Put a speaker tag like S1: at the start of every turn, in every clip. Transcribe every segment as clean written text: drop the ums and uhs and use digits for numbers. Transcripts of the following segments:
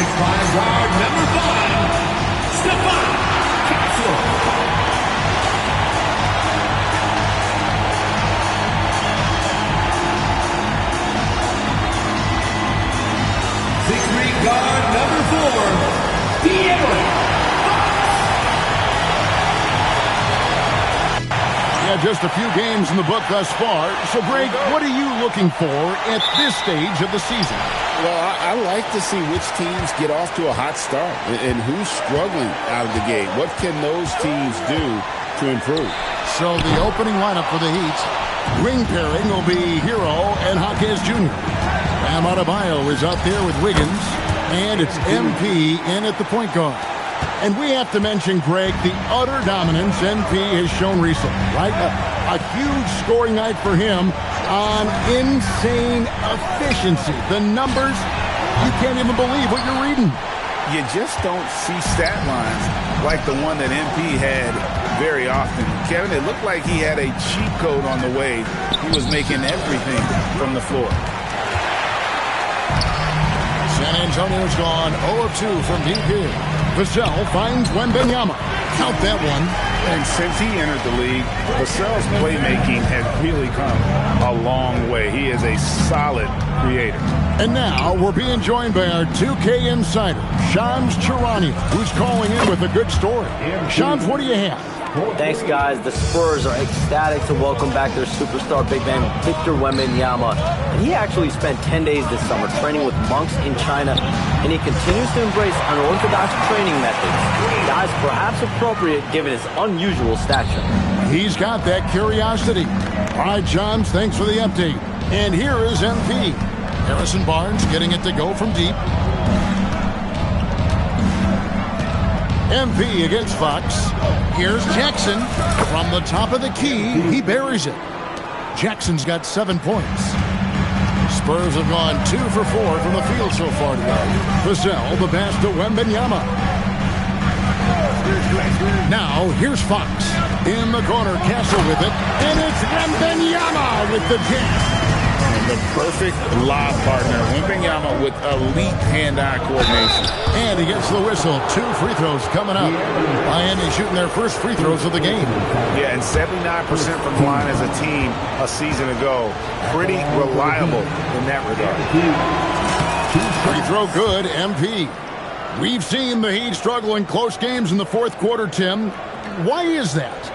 S1: by guard number 5, Stefan Castle. 6'3" guard number 4, De'Aaron
S2: Yeah, just a few games in the book thus far. So, Greg, what are you looking for at this stage of the season?
S3: Well, I like to see which teams get off to a hot start and who's struggling out of the gate. What can those teams do to improve?
S2: So the opening lineup for the Heat, ring pairing will be Hero and Jaquez Jr. Bam Adebayo is out there with Wiggins, and it's MP in at the point guard. And we have to mention, Greg, the utter dominance MP has shown recently, right? A huge scoring night for him on insane efficiency. The numbers, you can't even believe what you're reading.
S3: You just don't see stat lines like the one that MP had very often. Kevin, it looked like he had a cheat code on the way. He was making everything from the floor.
S2: San Antonio's gone 0 of 2 from deep here. Vassell finds Wembanyama. Count that one.
S3: And since he entered the league, Vassell's playmaking has really come a long way. He is a solid creator.
S2: And now we're being joined by our 2K insider, Shams Charania, who's calling in with a good story. Shams, what do you have?
S4: Thanks, guys. The Spurs are ecstatic to welcome back their superstar big man, Victor Wembanyama. And he actually spent 10 days this summer training with monks in China, and he continues to embrace unorthodox training methods. Guys, perhaps appropriate given his unusual stature.
S2: He's got that curiosity. All right, Shams, thanks for the update. And here is MP. Harrison Barnes getting it to go from deep. MP against Fox. Here's Jackson. From the top of the key, he buries it. Jackson's got 7 points. Spurs have gone 2 for 4 from the field so far today. Vassell, the pass to Wembanyama. Now, here's Fox. In the corner, Castle with it. And it's Wembanyama with the jam.
S3: The perfect lob partner. Wembanyama with elite hand-eye coordination.
S2: And he gets the whistle. 2 free throws coming up. Miami shooting their first free throws of the game.
S3: Yeah, and 79% from the line as a team a season ago. Pretty reliable in that regard.
S2: Free throw good, MP. We've seen the Heat struggle in close games in the fourth quarter, Tim. Why is that?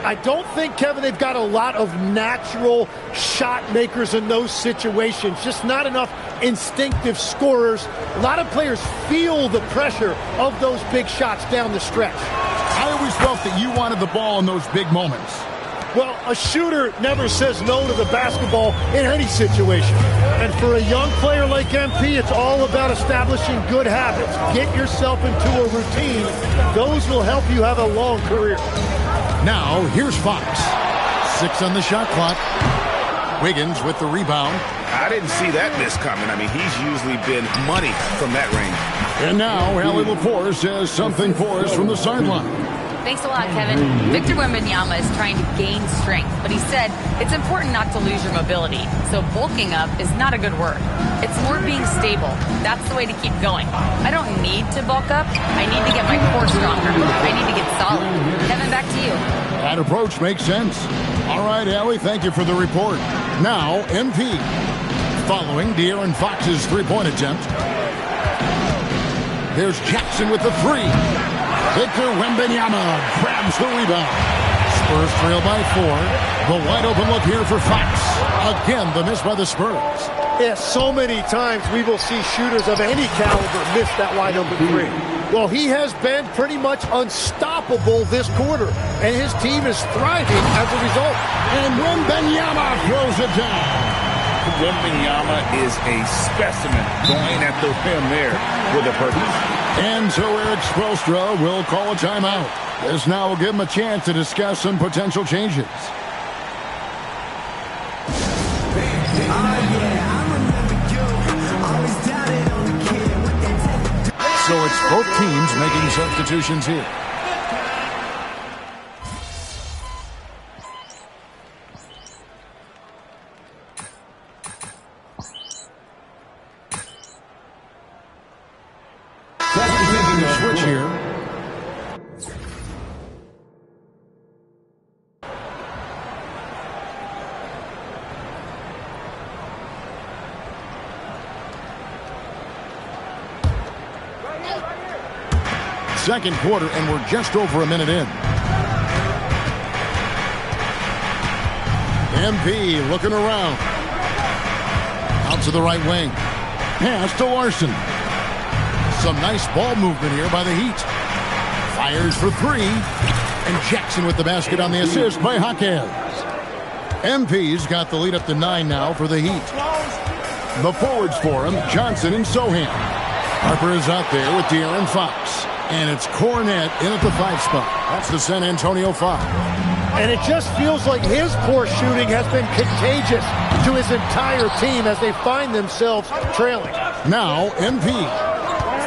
S5: I don't think, Kevin, they've got a lot of natural shot makers in those situations. Just not enough instinctive scorers. A lot of players feel the pressure of those big shots down the stretch.
S2: I always felt that you wanted the ball in those big moments.
S5: Well, a shooter never says no to the basketball in any situation. And for a young player like MP, it's all about establishing good habits. Get yourself into a routine. Those will help you have a long career.
S2: Now, here's Fox. 6 on the shot clock. Wiggins with the rebound.
S3: I didn't see that miss coming. I mean, he's usually been money from that range.
S2: And now, Allie LaForce says something for us from the sideline.
S6: Thanks a lot, Kevin. Victor Wembanyama is trying to gain strength, but he said it's important not to lose your mobility. So bulking up is not a good word. It's more being stable. That's the way to keep going. I don't need to bulk up. I need to get my core stronger. I need to get solid. Kevin, back to you.
S2: That approach makes sense. All right, Allie, thank you for the report. Now, MP. Following De'Aaron Fox's three-point attempt. There's Jackson with the 3. Victor Wembanyama grabs the rebound. Spurs trail by 4. The wide open look here for Fox. Again, the miss by the Spurs.
S5: Yeah, so many times we will see shooters of any caliber miss that wide open 3. Well, he has been pretty much unstoppable this quarter, and his team is thriving as a result.
S2: And Wembanyama throws it down.
S3: Wembanyama is a specimen going at the rim there with a purpose.
S2: And so Eric Spoelstra will call a timeout. This now will give him a chance to discuss some potential changes. So it's both teams making substitutions here. Second quarter, and we're just over a minute in. MP looking around. Out to the right wing. Pass to Larson. Some nice ball movement here by the Heat. Fires for three. And Jackson with the basket on the assist by Jaquez. MP's got the lead up to 9 now for the Heat. The forwards for him, Johnson and Sohan. Harper is out there with De'Aaron Fox. And it's Cornette in at the 5 spot. That's the San Antonio foul.
S5: And it just feels like his poor shooting has been contagious to his entire team as they find themselves trailing.
S2: Now, MP.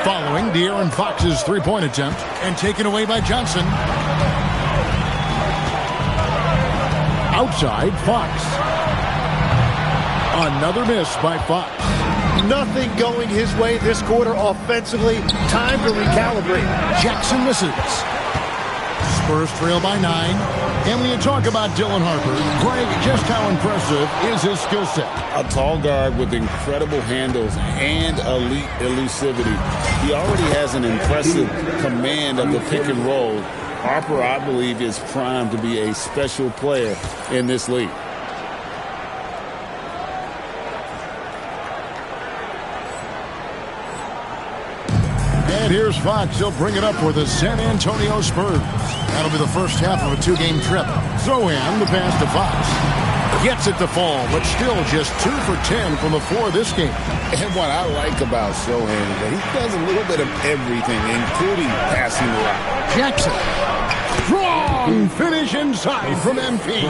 S2: Following De'Aaron Fox's three-point attempt and taken away by Johnson. Outside, Fox. Another miss by Fox.
S5: Nothing going his way this quarter offensively. Time to recalibrate.
S2: Jackson misses. Spurs trail by 9. And when you talk about Dylan Harper, Greg, just how impressive is his skill set?
S3: A tall guard with incredible handles and elite elusivity. He already has an impressive command of the pick and roll. Harper, I believe, is primed to be a special player in this league.
S2: And here's Fox. He'll bring it up for the San Antonio Spurs. That'll be the first half of a 2-game trip. Sohan, the pass to Fox. Gets it to fall, but still just 2 for 10 from the floor this game.
S3: And what I like about Sohan is that he does a little bit of everything, including passing the rock.
S2: Jackson. Strong finish inside from MP.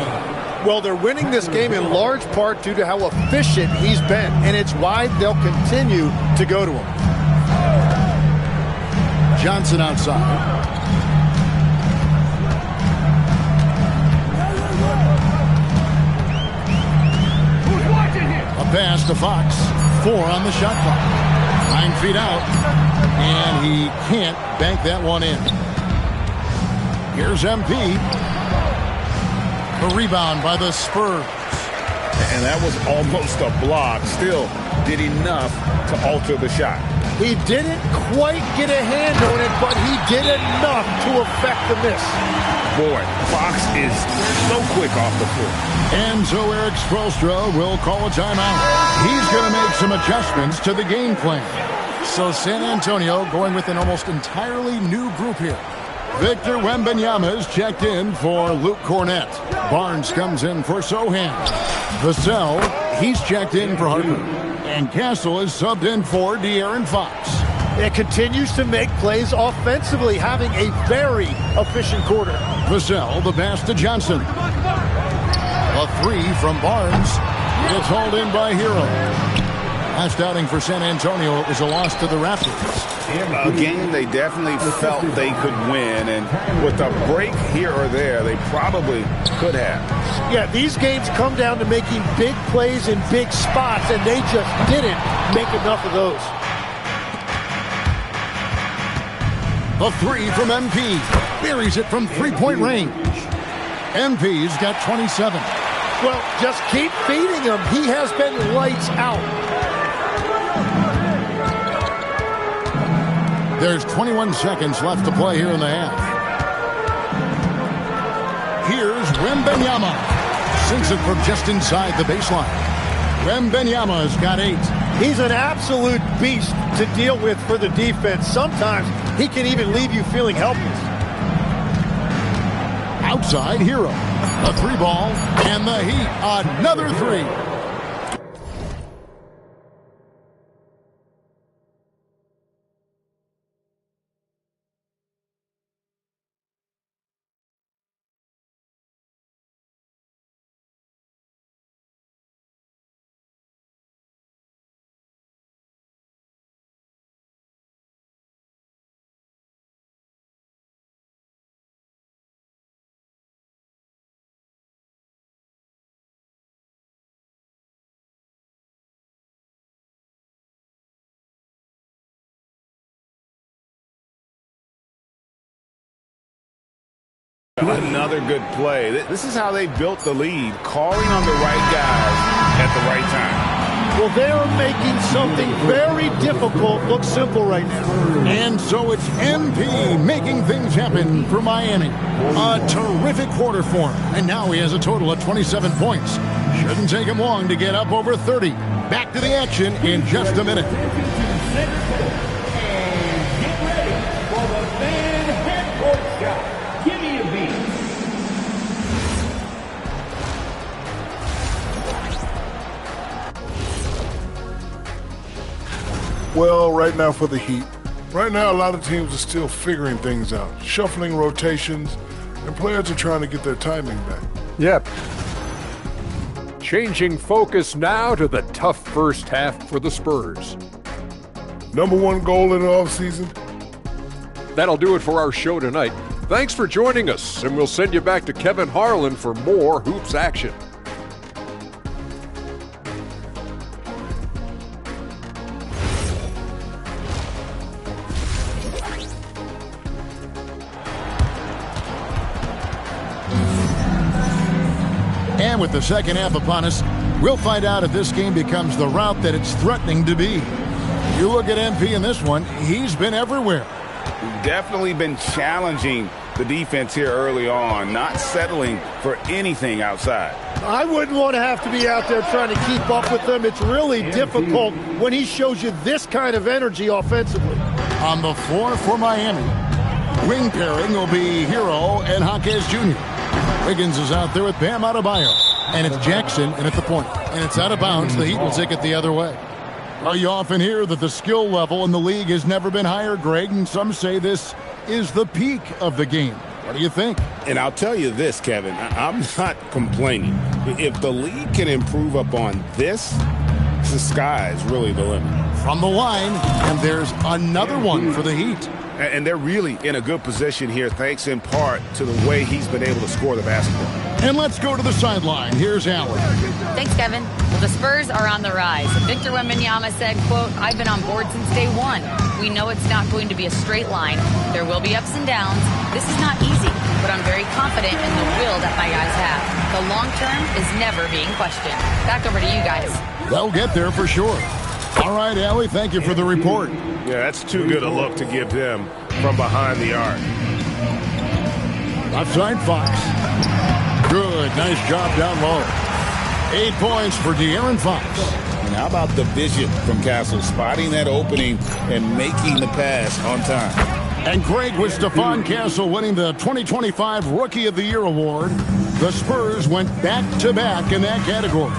S5: Well, they're winning this game in large part due to how efficient he's been, and it's why they'll continue to go to him.
S2: Johnson outside. A pass to Fox. 4 on the shot clock. 9 feet out. And he can't bank that one in. Here's MP. The rebound by the Spurs.
S3: And that was almost a block. Still did enough to alter the shot.
S5: He didn't quite get a hand on it, but he did enough to affect the miss.
S3: Boy, Fox is so quick off the floor.
S2: And so Eric Spoelstra will call a timeout. He's going to make some adjustments to the game plan. So San Antonio going with an almost entirely new group here. Victor Wembanyama is checked in for Luke Cornette. Barnes comes in for Sohan. Vassell, he's checked in for Harper. And Castle is subbed in for De'Aaron Fox.
S5: It continues to make plays offensively, having a very efficient quarter.
S2: Vassell, the pass to Johnson. A 3 from Barnes. It's hauled in by Hero. Last outing for San Antonio, it was a loss to the Raptors.
S3: A game they definitely felt they could win, and with a break here or there, they probably could have.
S5: Yeah, these games come down to making big plays in big spots, and they just didn't make enough of those.
S2: A 3 from MP. Buries it from three-point range. MP's got 27.
S5: Well, just keep feeding him. He has been lights out.
S2: There's 21 seconds left to play here in the half. Here's Wembanyama. Sinks it from just inside the baseline. Wembanyama's got 8.
S5: He's an absolute beast to deal with for the defense. Sometimes he can even leave you feeling helpless.
S2: Outside Hero. A 3-ball. And the Heat. Another 3.
S3: Another good play. This is how they built the lead, calling on the right guys at the right time.
S5: Well, they are making something very difficult look simple right now.
S2: And so it's MP making things happen for Miami. A terrific quarter for him. And now he has a total of 27 points. Shouldn't take him long to get up over 30. Back to the action in just a minute.
S1: And get ready for the fan half-court shot. Give me a beat.
S7: Well, right now for the Heat. Right now, a lot of teams are still figuring things out, shuffling rotations, and players are trying to get their timing back.
S8: Yep. Changing focus now to the tough first half for the Spurs.
S7: Number one goal in the offseason?
S8: That'll do it for our show tonight. Thanks for joining us, and we'll send you back to Kevin Harlan for more Hoops action.
S2: And with the second half upon us, we'll find out if this game becomes the route that it's threatening to be. You look at MP in this one, he's been everywhere.
S3: Definitely been challenging the defense here early on, not settling for anything outside.
S5: I wouldn't want to have to be out there trying to keep up with them. It's really difficult when he shows you this kind of energy offensively.
S2: On the floor for Miami, wing pairing will be Hero and Jaquez Jr. Wiggins is out there with Bam Adebayo. And it's Jackson in at the point. And it's out of bounds. The Heat will take it the other way. You often hear that the skill level in the league has never been higher, Greg, and some say this is the peak of the game. What do you think?
S3: And I'll tell you this, Kevin, I'm not complaining. If the league can improve upon this, the sky is really the limit.
S2: From the line, and there's another one for the Heat.
S3: And they're really in a good position here, thanks in part to the way he's been able to score the basketball.
S2: And let's go to the sideline. Here's Allen.
S6: Thanks, Kevin. Well, the Spurs are on the rise. Victor Wembanyama said, quote, "I've been on board since day one. We know it's not going to be a straight line. There will be ups and downs. This is not easy, but I'm very confident in the will that my guys have. The long term is never being questioned." Back over to you guys.
S2: They'll get there for sure. All right, Allie, thank you for the report.
S3: Yeah, that's too good a look to give them from behind the arc.
S2: Left side, Fox. Good, nice job down low. 8 points for De'Aaron Fox.
S3: And how about the vision from Castle, spotting that opening and making the pass on time.
S2: And great with Stephon Castle winning the 2025 Rookie of the Year award. The Spurs went back-to-back in that category.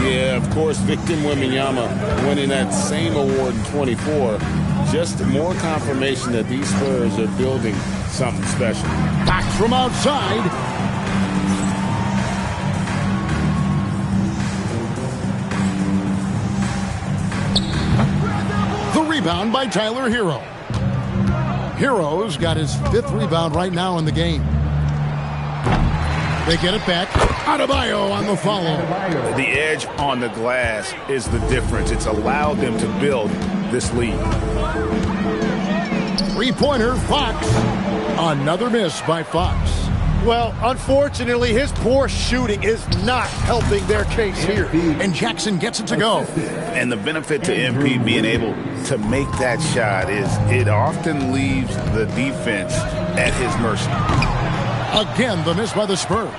S3: Yeah, of course, Victor Wembanyama winning that same award in 24. Just more confirmation that these Spurs are building something special.
S2: Back from outside. The rebound by Tyler Hero. Hero's got his 5th rebound right now in the game. They get it back. Adebayo on the follow.
S3: The edge on the glass is the difference. It's allowed them to build this lead.
S2: 3-pointer, Fox. Another miss by Fox.
S5: Well, unfortunately, his poor shooting is not helping their case here.
S2: And Jackson gets it to go.
S3: And the benefit to MP being able to make that shot is it often leaves the defense at his mercy.
S2: Again, the miss by the Spurs.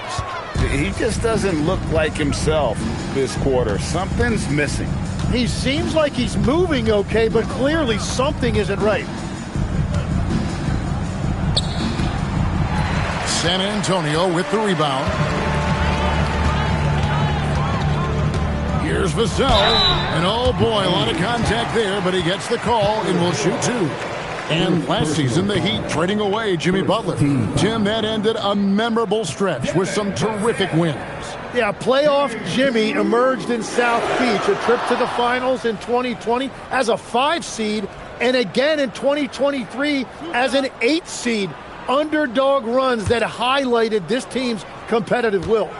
S3: He just doesn't look like himself this quarter. Something's missing.
S5: He seems like he's moving okay, but clearly something isn't right.
S2: San Antonio with the rebound. Here's Vassell. And oh boy, a lot of contact there, but he gets the call and will shoot 2. And last season, the Heat trading away Jimmy Butler. Jim, that ended a memorable stretch with some terrific wins.
S5: Yeah, playoff Jimmy emerged in South Beach, a trip to the finals in 2020 as a 5 seed, and again in 2023 as an 8 seed. Underdog runs that highlighted this team's competitive will.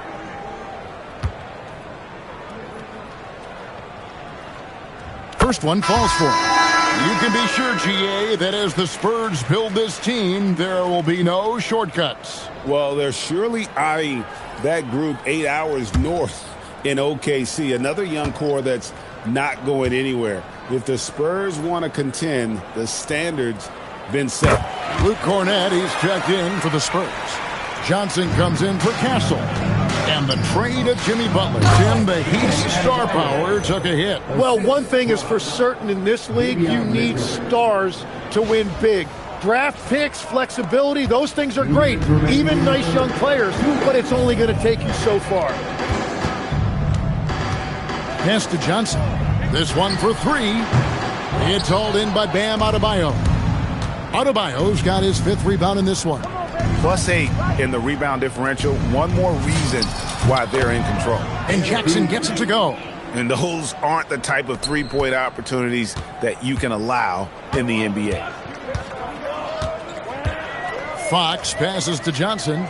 S2: First one falls for him. You can be sure, GA, that as the Spurs build this team, there will be no shortcuts.
S3: Well, they're surely eyeing that group 8 hours north in OKC. Another young core that's not going anywhere. If the Spurs want to contend, the standard's been set.
S2: Luke Cornett, he's checked in for the Spurs. Johnson comes in for Castle. And the trade of Jimmy Butler. Tim, the Heat's star power took a hit.
S5: Well, one thing is for certain in this league, you need stars to win big. Draft picks, flexibility, those things are great. Even nice young players, but it's only going to take you so far.
S2: Pass to Johnson. This one for three. It's hauled in by Bam Adebayo. Adebayo's got his 5th rebound in this one.
S9: +8 in the rebound differential. One more reason why they're in control.
S2: And Jackson gets it to go.
S9: And those aren't the type of three-point opportunities that you can allow in the NBA.
S2: Fox passes to Johnson.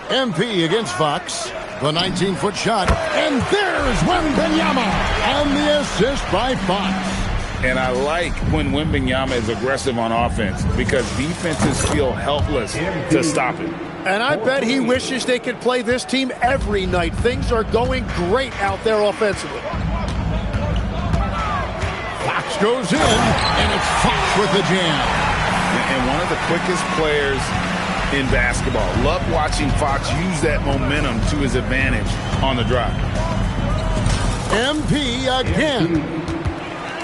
S2: MP against Fox. The 19-foot shot. And there's Wembanyama. And the assist by Fox.
S3: And I like when Wembanyama is aggressive on offense because defenses feel helpless to stop him.
S5: And I bet he wishes they could play this team every night. Things are going great out there offensively.
S2: Fox goes in, and it's Fox with the jam.
S9: And one of the quickest players in basketball. Love watching Fox use that momentum to his advantage on the drive.
S2: MP again.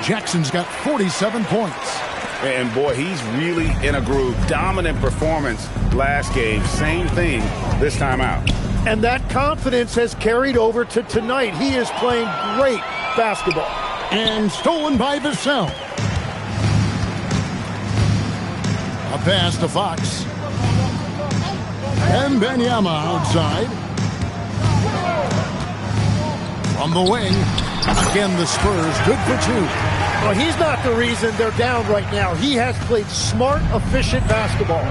S2: Jackson's got 47 points.
S9: And boy, he's really in a groove. Dominant performance last game. Same thing this time out.
S5: And that confidence has carried over to tonight. He is playing great basketball.
S2: And stolen by Vassell. A pass to Fox. And Wembanyama outside. From the wing. Again, the Spurs good for 2.
S5: Well, he's not the reason they're down right now. He has played smart, efficient basketball.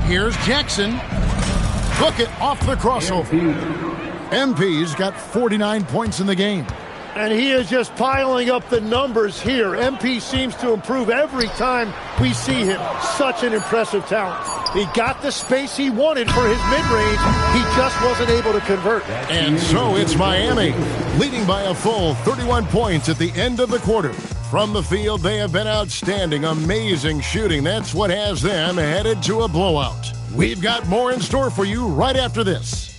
S2: Here's Jackson. Took it off the crossover. MP's got 49 points in the game.
S5: And he is just piling up the numbers here. MP seems to improve every time we see him. Such an impressive talent. He got the space he wanted for his mid-range. He just wasn't able to convert.
S2: And so it's Miami, leading by a full 31 points at the end of the quarter. From the field, they have been outstanding, amazing shooting. That's what has them headed to a blowout. We've got more in store for you right after this.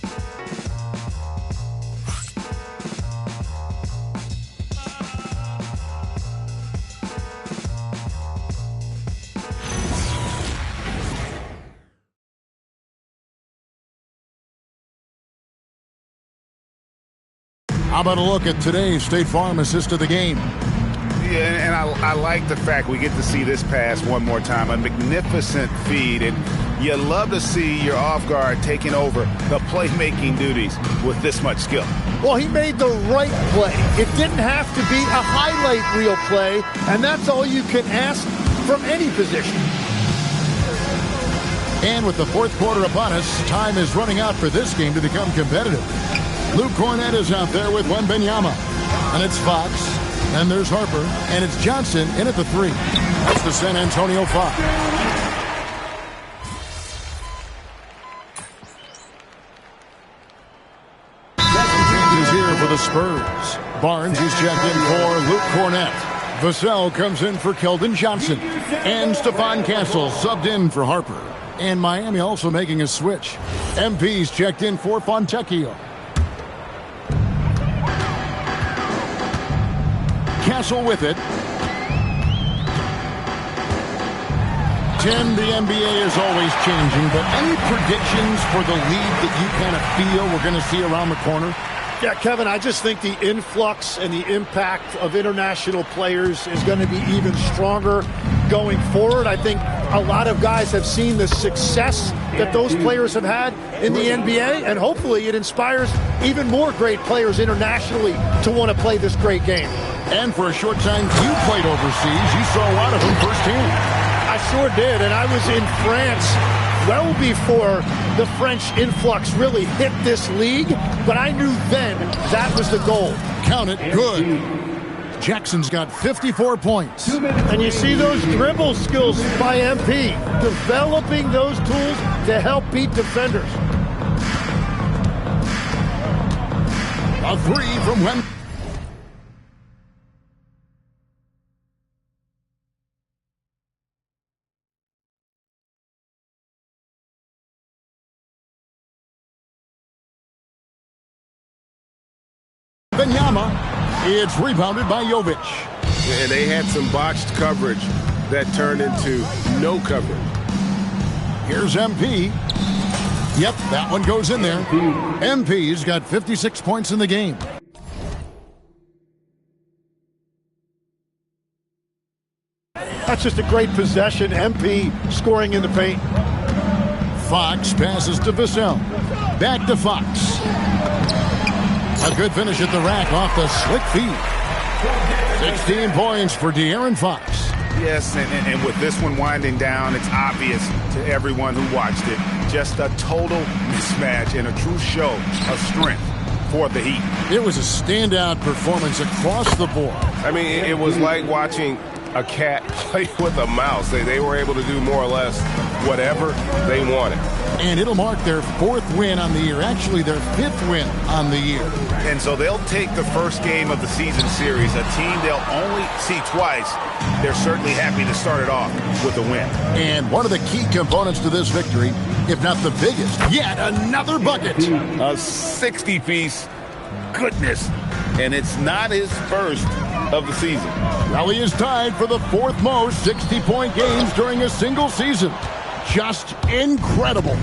S2: How about a look at today's State Farm assist of the game?
S9: Yeah, and I like the fact we get to see this pass one more time. A magnificent feed, and you love to see your off guard taking over the playmaking duties with this much skill.
S5: Well, he made the right play. It didn't have to be a highlight reel play, and that's all you can ask from any position.
S2: And with the fourth quarter upon us, time is running out for this game to become competitive. Luke Cornett is out there with Wembanyama. And it's Fox. And there's Harper. And it's Johnson in at the 3. That's the San Antonio Fox. Changes here for the Spurs. Barnes is checked in for Luke Cornett. Vassell comes in for Keldon Johnson. And Stephon Castle subbed in for Harper. And Miami also making a switch. MP's checked in for Fontecchio. Castle with it. Tim, the NBA is always changing, but any predictions for the league that you kind of feel we're going to see around the corner?
S5: Yeah, Kevin, I just think the influx and the impact of international players is going to be even stronger going forward. I think a lot of guys have seen the success that those players have had in the NBA, and hopefully it inspires even more great players internationally to want to play this great game.
S2: And for a short time, you played overseas. You saw a lot of them firsthand.
S5: I sure did, and I was in France well before the French influx really hit this league, but I knew then that was the goal.
S2: Count it good. Jackson's got 54 points.
S5: And you see those dribble skills by MP, developing those tools to help beat defenders.
S2: A three from Wemby. Wembanyama. It's rebounded by Jovic.
S10: And they had some botched coverage that turned into no coverage.
S2: Here's MP. Yep, that one goes in there. MP's got 56 points in the game.
S5: That's just a great possession. MP scoring in the paint.
S2: Fox passes to Vassell. Back to Fox. A good finish at the rack off the slick feed. 16 points for De'Aaron Fox.
S9: Yes, and with this one winding down, it's obvious to everyone who watched it. Just a total mismatch and a true show of strength for the Heat.
S2: It was a standout performance across the board.
S10: I mean, it was like watching a cat play with a mouse. They were able to do more or less whatever they wanted.
S2: And it'll mark their 4th win on the year. Actually, their 5th win on the year.
S9: And so they'll take the first game of the season series, a team they'll only see twice. They're certainly happy to start it off with a win.
S2: And one of the key components to this victory, if not the biggest, yet another bucket.
S9: A 60-piece goodness. And it's not his first of the season.
S2: Well, he is tied for the 4th most 60-point games during a single season. Just incredible.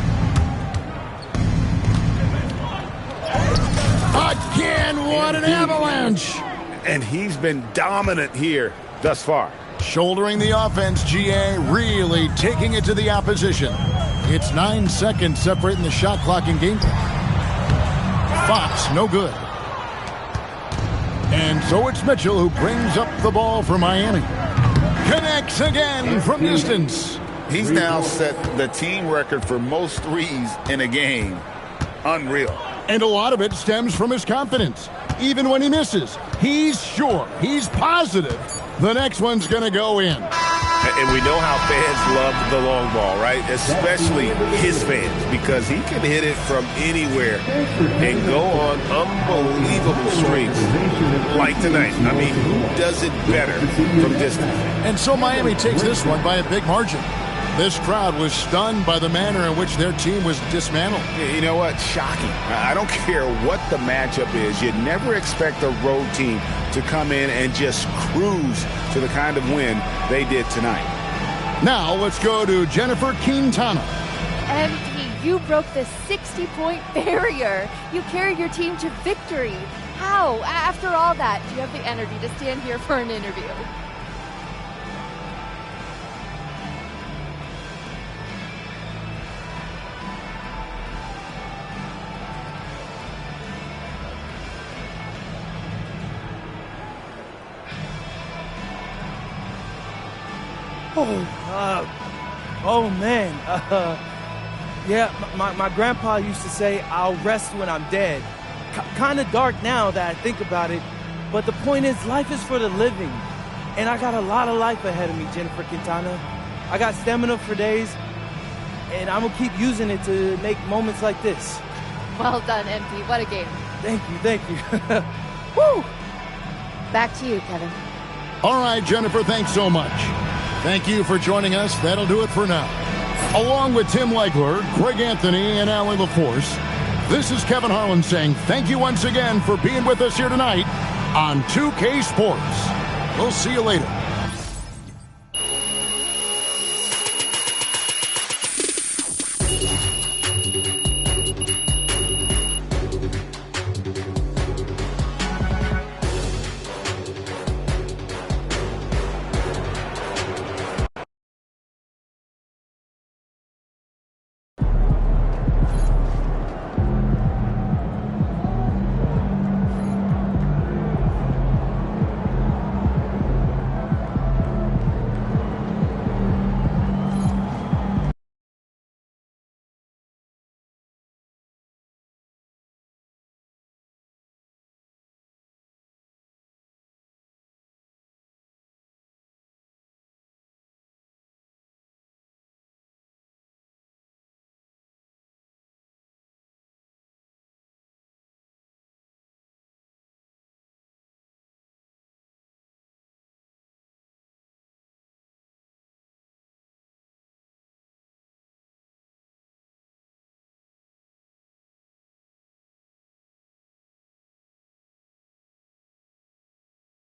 S2: Again, what an avalanche.
S9: And he's been dominant here thus far.
S2: Shouldering the offense, GA really taking it to the opposition. It's 9 seconds separating the shot clock and game time. Fox, no good. And so it's Mitchell who brings up the ball for Miami. Connects again from distance.
S9: He's now set the team record for most threes in a game. Unreal.
S2: And a lot of it stems from his confidence. Even when he misses, he's sure, he's positive the next one's going to go in.
S10: And we know how fans love the long ball, right? Especially his fans, because he can hit it from anywhere and go on unbelievable streaks like tonight. I mean, who does it better from distance?
S2: And so Miami takes this one by a big margin. This crowd was stunned by the manner in which their team was dismantled.
S9: You know what? Shocking. I don't care what the matchup is. You'd never expect a road team to come in and just cruise to the kind of win they did tonight.
S2: Now let's go to Jennifer Quintana.
S11: MP, you broke the 60-point barrier. You carried your team to victory. How? After all that, do you have the energy to stand here for an interview?
S12: Oh man. Yeah, my grandpa used to say, I'll rest when I'm dead. Kind of dark now that I think about it, but the point is, life is for the living. And I got a lot of life ahead of me, Jennifer Quintana. I got stamina for days, and I'm gonna keep using it to make moments like this.
S11: Well done, MP. What a game.
S12: Thank you.
S11: Woo! Back to you, Kevin.
S2: All right, Jennifer, thanks so much. Thank you for joining us. That'll do it for now. Along with Tim Legler, Greg Anthony, and Alan LaForce, this is Kevin Harlan saying thank you once again for being with us here tonight on 2K Sports. We'll see you later.